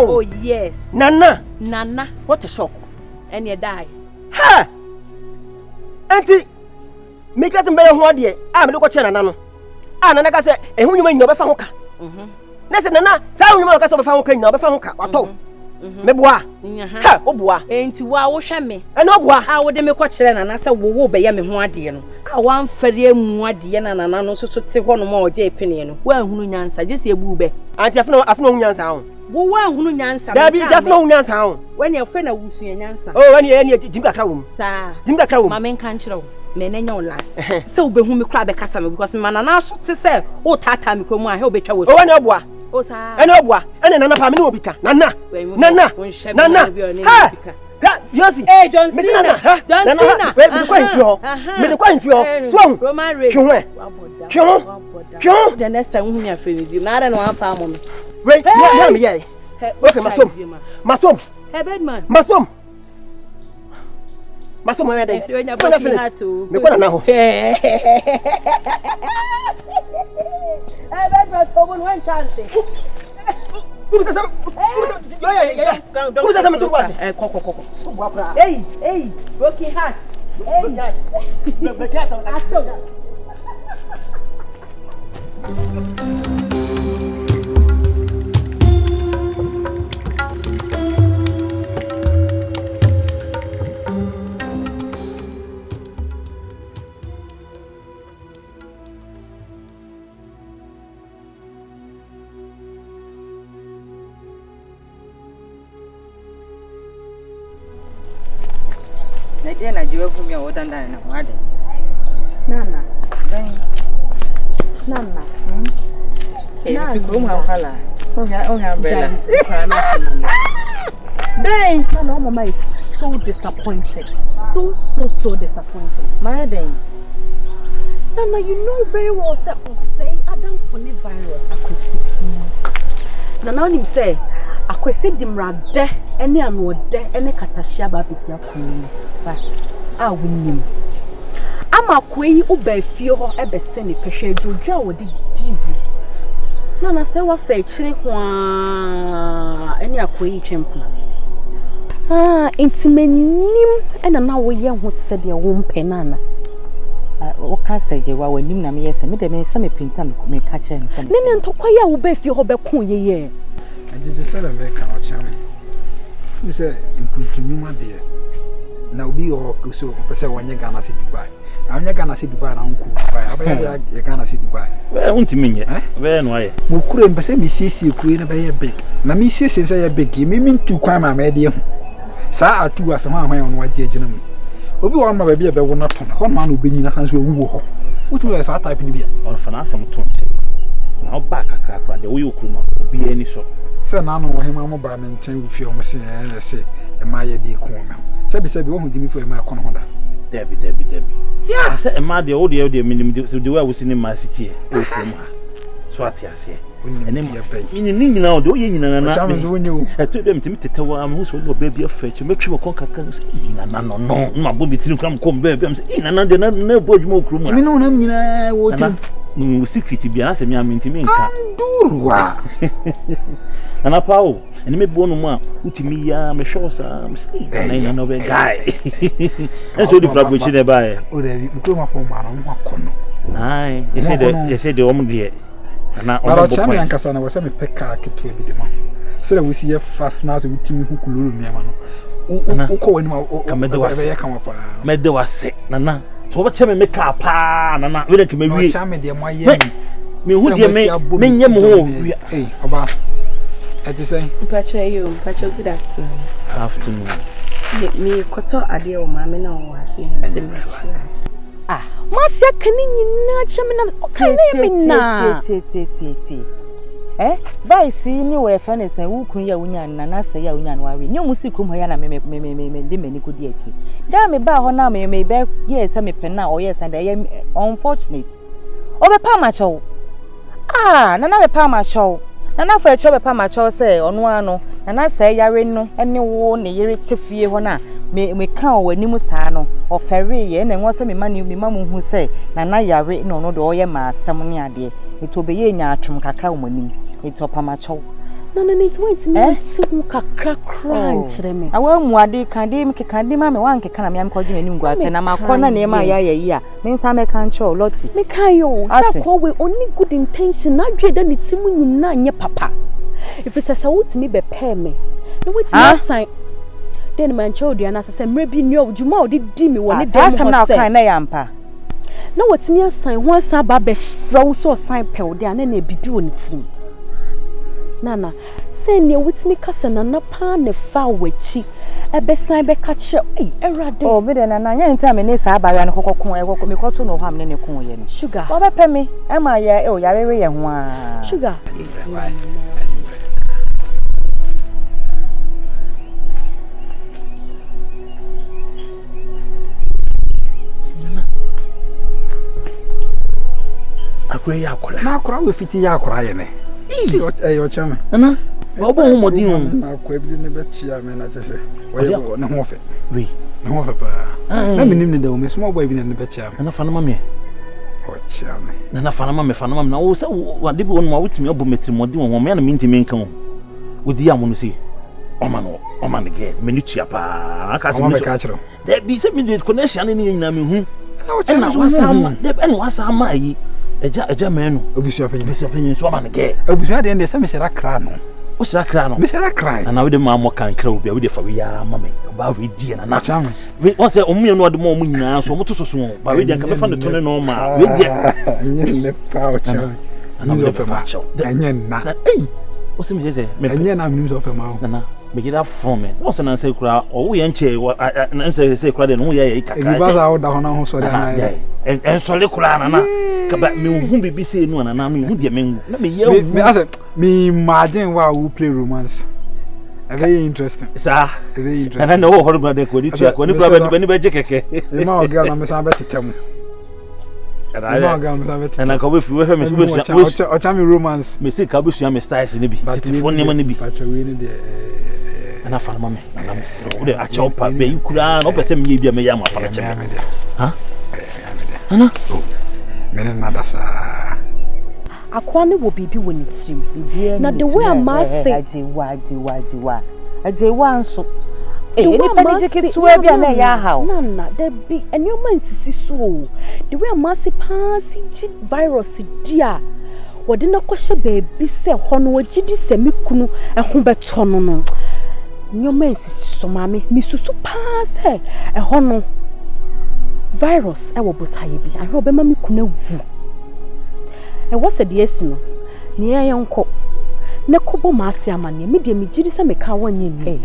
Oh yes. Nana. What a shock. And you die. Ha! Auntie, make us bear one day. I'm not watching Nana. Nana ka say, "E hu nyuma nyoba fa ho ka." Na say Nana, say hu nyuma ka say fa ho ka nyoba fa ho ka. Wato. Me boa. Ha, o boa. Enti wa wo hwe me. E no boa. A wo de me ko kire Nana say wo be ye me ho ade no. A wan fere mu ade na Nana no so te ho no ma o je epene no. Wa hunu nyansa, je se ebu be. Auntie afno hu nyansa ho. Wo wa hunu nyansa. Da bi afno hu nyansa ho. When you fe na wusu nyansa. Oh, when you jim kakra wo mu. Sa. Jim kakra wo mu. Ma men kan kire wo. Me nenya o last. Se wo be hu me kra be kasa me because me Nana so te say o tata me kromu a he obetwa wo. Oh, when you boa. O sa. Ene obua, ene Nana pa me no obika. Nana. Nana. Ha. Ha, Josie. Hey, John Cena. John Cena. Me de kwa nfio. Me de kwa nfio. So. Roman Reigns. Kyo. The next time we have friend you. Na na wan fa mo. Wait, me here. Okay, Masom. Hey, bad man. Masom where dey? Me kwa na ho. Hey, bad man, come on one chance. Hey, broken heart. Na jiwe vumi ya oda ndani na mwade. Nana. Siku mhawala. Onya mbela. Dang. Nana, mama is so disappointed. So disappointed. My dang. Nana, you know very well say Adam funny virus akwesi. Nana him say akwesi dimrade ene anode ene katashia babiki akuni. Ba winim. Ama kwei uba fie ho ebese ne pehwe adwodwa wo de divu. Nana say wa fa chire ho a ene akwei twempo. Intimenim ena na wo ye ho tse de wo mpe nana. O ka saje wa wanim na me yese me de me se me pinta me ka kire nse. Nene ntokwa ya wo ba fie ho be kon ye. Ajiji sele me ka o chame. Me say imputunuma de na obi o so pese wonye Ghana si Dubai. Anya Ghana si Dubai na nku Dubai. Abaya ya Ghana si Dubai. Untimi nye. Be no aye. Mo kure mpese me siesie kure na be ye big. Na me siesie say ye big. Me ntu kwan ma me de hu. Sa atu asem ahwan on waje agina mu. Obi wa ma ba bia be wo na to na. Ho ma na obenyi na sanso ewu ho. Utu ya sa type ni bia. On fa na asem to. Na oba kakra de wo ye okuruma. Obi ani so. Se na no wo hema mo ba me nchen wi fi o mo se e ma ye bi ko me. Sabi wo hu jimi fo e ma ko no da. Debi. Yeah, say e ma de o de minim de wa wo sini ma city e okuruma. So ati ase. Ene ni nyina o de o ye nyina na. E to dem timi tetewa am hu so no ba bia fachi metwe ko kaka nyina na no ma bo bitini kram kom ba am say nyina de na bo adwuma okuruma. Timi no na nyina wo tu. No secret bia na se mi amintimi nka. Andurwa. Ana pawo ene me bo no mu a utimi ya me hwe sa na no be guy. Eso di frabo chi ne ba e. O de bi ko ma fo ma no mo akono. Ai, ese de omo de. Ana omo bo chame ankasa na wo se me peka keto bi de ma. Se da wo si ye fast na so utimi hukululu ne ma no. O ko wani ma o kamede wa se. Ya kan wa pa. Mede wa se. Nana. So ba chame me ka pa nana. We de ke me wi. O chame de mo aye. Me hu de me nye mo ho. Eh, oba. Ati say Pacho good afternoon. Me koto ade o ma me na o ase se me. Masia kani nyina chame na kani me na. Ti. Vice ni we fa ne say wo kun ya wunya na say ya wunya no awe. Ni mu sikrum ho ya na me de mani ko di achi. Da me ba ho na me be yes me pena o yes and unfortunate. Obe pa ma cho. Nana be pa ma cho. Nana fa cho be pa ma cho say onu ano. Nana say yare no ene wo ne yere tefie ho na me ka o wani mu saa no o fere ye na nwo say me mamu hu say nana yare no no do o ye ma asem ne ade. Eto be ye nya atwom kakra wo manim. Eto pa ma cho. No, it's going to me. Crunch, Remy. I will muadi candy, mammy, one can I'm calling you grass, and I'm a corner near my ya. Means I can't show lots. Mikayo, that's all with only good intention. Not dread, and it's soon in your papa. If it's a soul to me, prepare me. No, it's not sign. Then my children, as I said, maybe no, Juma did me when it does now kind of yampa. No, what's me a sign once I babe froze or sign pel down and a be doing it. Nana, send you with me cousin and a pan of foul with cheek. A best sign be catch your errad. Oh, but then I time in this I and Coco, I walk me to no harm in your sugar. What about me? Am I ya? Oh, Yari and one sugar. Akwe yakola. Na akora we fiti yakora ye ne. Your chama. Nana. Obo ho modin o. Na akwa bi ne be chia me na chese. Oye ko ne ho fe. We. Ne ho fe pa. Na minim ne da o me small boy bi ne be chia me. Nana fa na ma me. O chia me. Nana fa na ma me na wo se wa de bi won ma wutumi obo metri modin wo me na minti me nkan o. Odi amu no si. Oma no ge me ni tua pa. Aka se me so. There be se me the connection ne nyina me hu. Na wasama. De be wasama yi. Eja menu obisu apenyin so ma ne ge obisu ade ndese me shira kra no o shira kra no me shira kra na we de ma mo kan kra obi a we de fa we ya ma me ba we die na na we won say omu no de mo nyina so mo to so ba we de kan me fa ne to ne no ma we die anyen le pa o cha na we de pa cha anyen na o se me je me anyen na me do pe ma na na me get that from me no se na say kra o wo ye nche na say kra de no ye ye kakra e ba za o da ho na ho so de na en so le kra na na kaba me hu bibi say no na me hu de me na me ye me ase me imagine why we play romance very interesting sir very interesting na no ho ro de ko ni tia ko ni bra ba ni ba je keke e ma o girl na me san be tetem na ka we fi we me o cha me romance me say ka be sua me styles ni bi titifo ni ma ni bi pacha we ni de na fa na me na me sro o de a cha opa be yukura no pese me ye bia me ya ma fa na che me ha ana mene nada sa akwa ne wo bibi woni tirim na the way am say ajiwa anso ni pani jeketu e bia na ya hawo na da bi enyoma nsisi so the way am say pass virus dia wode na kohye baabi se ho no wagidi se mekunu ho beto no enyoma nsisi so mame misusu pass e ho no virus e wo botaye bi ahwe obema mekunu awu e wo se de esi no ne ye nko ne kobo ma ase amane me de megiri se meka wanye mi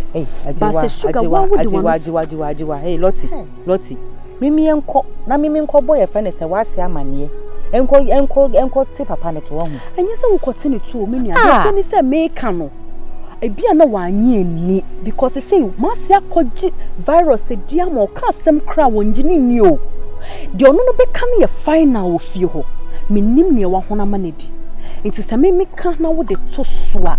ajiwa hey loti mimi enko na mimi enko boy e fene se wase amane enko ti papa ne to ho enye se wo kote ne to o me nua de ni se meka no ebia na wanye ni because say mase akogi virus dia ma o ka asem kra wonjini ni o de ono no beka na ye final ofie ho menim ne wa hona manedi nti se me ka na wo de to so a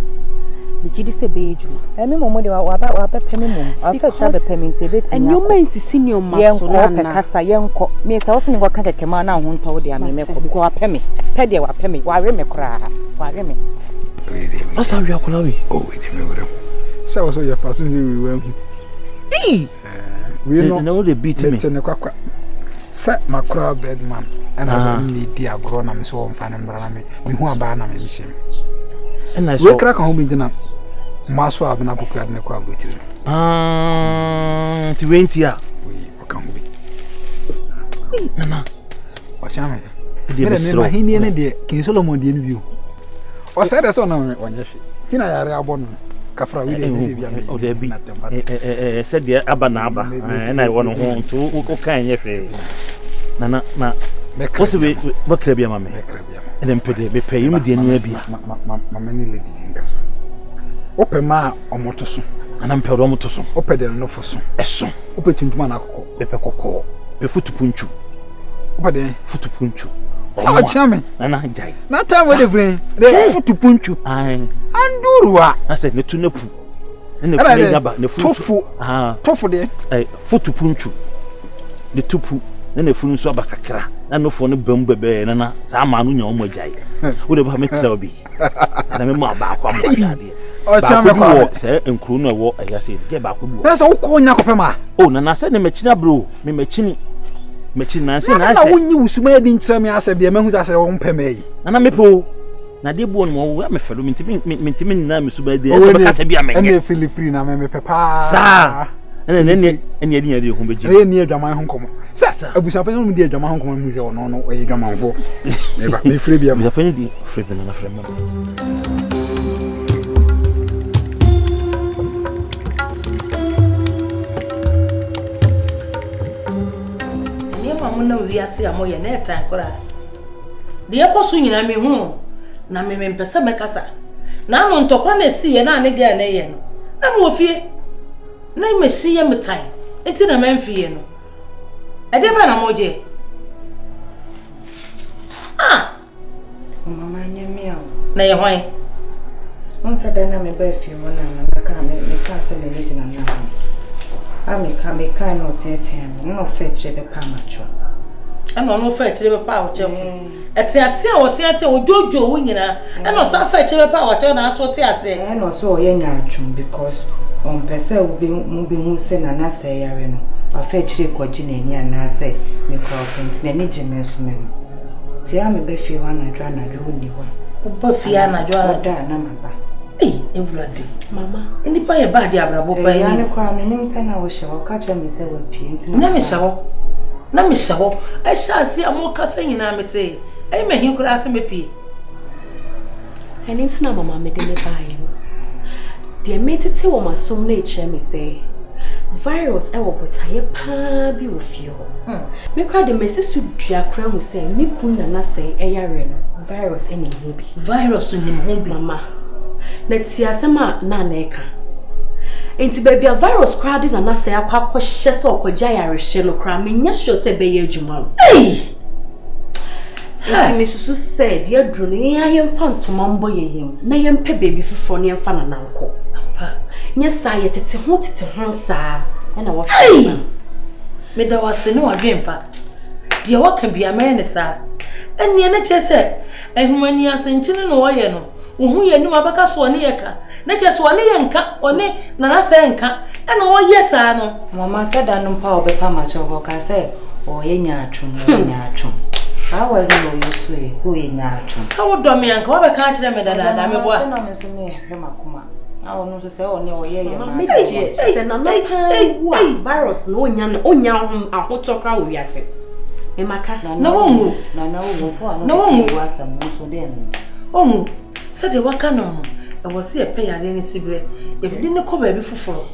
megidi se be edwuma emi momo de wa pe me mom afa cha be pe me nti beti na enyo man sisi ni o maso na pe kasa yenko me se wo se ni go ka keke ma na ho nto wo de ame me ko because wa pe me pe de wa pe me wa we me kra wa we me asa wi akola wi oh we de me wure se wo so ye fa so ni we we no no de beat me se ne kwakwa se makra bedman ana so ni di agro na me so mfa na mbra na me hu aba na me him na so we kra ka ho bi dina maso abna poku adne kwa agotiri ti wenti a we ka ho bi nana o chama me ma hini ne de kin Solomon de nbiu o say de so na onye hwe tina yare abon kafra we de se bia me o de bi se de aba na aba na I won ho ntu o kan nye hwe nana na what's we bakra bia mame and then pede be pay you de enu bia mama ni lady ngasa opema omotoso ana mpede omotoso opede no foso eso opetintuma na kokko bepe kokko be futupunchu opede futupunchu o chame nana jai na time we de vren de futupunchu ai andurua na se ne tu na pu ne fu ne gaba ne fu tofu de futupunchu de tupu na funu so abakakra na no fo no bam bebe na na sa ma no nya o mo jai wo de ba me tra obi na me mo aba akwa mo jade o chama ko say enkuru no wo ayase ge ba ko bi wo na so ko nya kopema oh na say ne machina bro me machini na say na wonyi wusuma ya di ntra me ase bia mahu ase wo mpema yi na mepo na de bo no wo me felo mentimi na me suba de e ka say bia me ene feel free na me pepa sa ene adi ho beji ene adwaman ho komo sa abusa pa no me di adwaman ho komo mu se ono no e adwaman fo me ba me free bia me pa ni di free bia na free me na wiase amoye na eta nkora de ekoso nyina me hu na me mpesa mekasa na no ntokwa na si ye na ne ga na ye no na mo fie na imesi ye metan enti na memfie no ede ba na moje mama nyamia na ye hwan onsa da na me ba fie mo na ka me ka se me legina na me ka no tete no fe chebe pa macho ana no fa chebe pa o chem ete a wo tete ojojo wo nyina ana sa fa chebe pa o chem na so te ase no so ye nya atwum because on pese wo be mu be hu se na say yare no afa chire kwaji na eni ana say me kwa pent na ni jeme so me ti a me be fie wa na dwa na dwo ni wa wo ba fie na dwa da na maba ewurade mama enipa ye ba di abrabo pa ya ne kwa me nim se na wo hye wo ka che me se wo pie ntina na me hye wo e sha ase amoka se nyina mete e me hin kura ase me pie eni ntina mama me de me ba ye de metete wo masom na e kire me se virus e wo botaye pa bi wo fie ho me kwa de mesisu dua kra hu se me kun na se e yare no virus eni ho bi virus ni ho bi mama na tiasema na eka enti baby a virus crowd na say akwa hye se okogya yarehye no kra menya sure se be ye adwuma enti mesusu said ye dru no ye mfantoma mbo ye na ye mpe baby fufo no ye mfa na nanko nya sa ye tete ho sa na wo me da wase ne wadwempa de waka bia me ne sa enne na chese ehumani asenchine no wo ye no wo ye ni mabaka so ne ye ka na che so ne ye nka one na na se nka e no wo ye sa no mama said that no pa obepa ma cho ho ka say o ye nya atwum how are you so ye nya atwum so do me nka obeka kire me dada me boa na me so me hwe makoma awo no so say o ne o ye ma me je se na no pa virus no onya ahotokra wo wiase me maka na wo mu na wo fo ano wo asam so de no said the waka no I was see a pay and any sibre if you didn't come baby for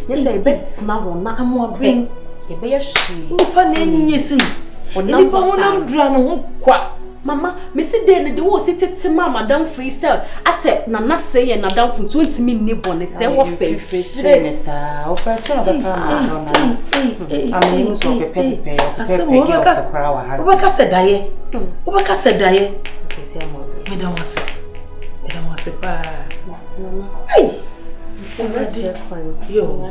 yes I bet small na am bring ye be she nipa na enyi si nipa wona dra no ho kwa mama me si de ne de wo si tete ma madam free sell ase na say ye na dam fu 20 min ni bone say wo fe ne sa o fa che no be pa ma na am ni so pe ase wo ka se daye wo ka se daye kesi amo madam wase pa ai yo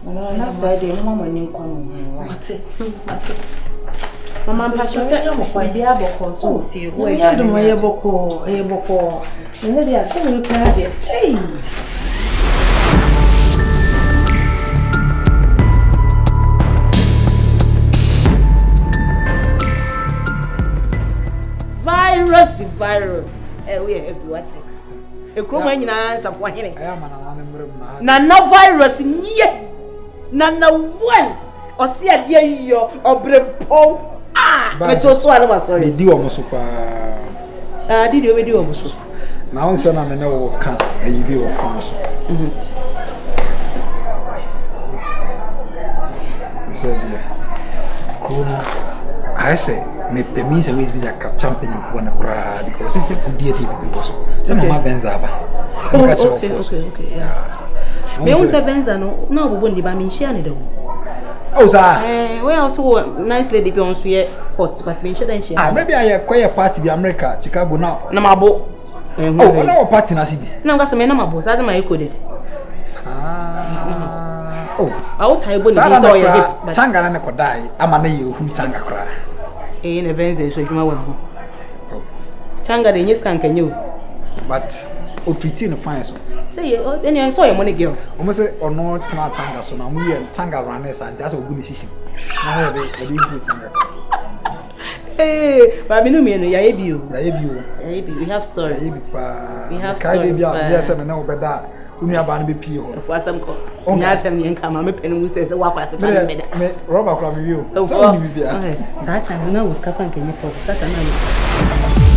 na sa de no mama ni nko no ate mama pa cho se mo kwa bia boko so fie wo ya do mo ye boko ne dia se mo pa de ei virus we everywhere ekroma nyina nsapwa hene na virus nye na one osi ade yiyo obrempo meto so ana wasori di wo so pa di wo so na on se na me ne wo ka ayi bi wo fa so said yeah I say me means always be like a champion for na cry because the good dear people so some of my benzava okay yeah me won say benza no na obo ndi ba me share ne do oh sir we also nice lady be on so here hot but me share share maybe I acquire party be America Chicago now na mabo oh na party na sibi na nga se me na mabo sa de ma ekode oh awu taibo ni bi so ye changa na ne kodai ama na ye hu changa kra ne benze so djuma won ho changa de nyis kan kanyo but opiti no fine so. Say any I saw your money girl. Almost say or no tanga so na we tanga runners and just ogu ni sisi. Na we dey good. Hey, but me no me no ya ebi o. Ya ebi o. Ya ebi we have stories. Ya ebi pa. We have stories. Kai stories. Yes, me na obeda. Unu aba na be pie ho. For some ko. Nya sem ni enka ma me penu mu say wa kwa ka me da. Me rubber kwa me yo. So ni bibia. Okay. That time na was kapan kenye for. That time na.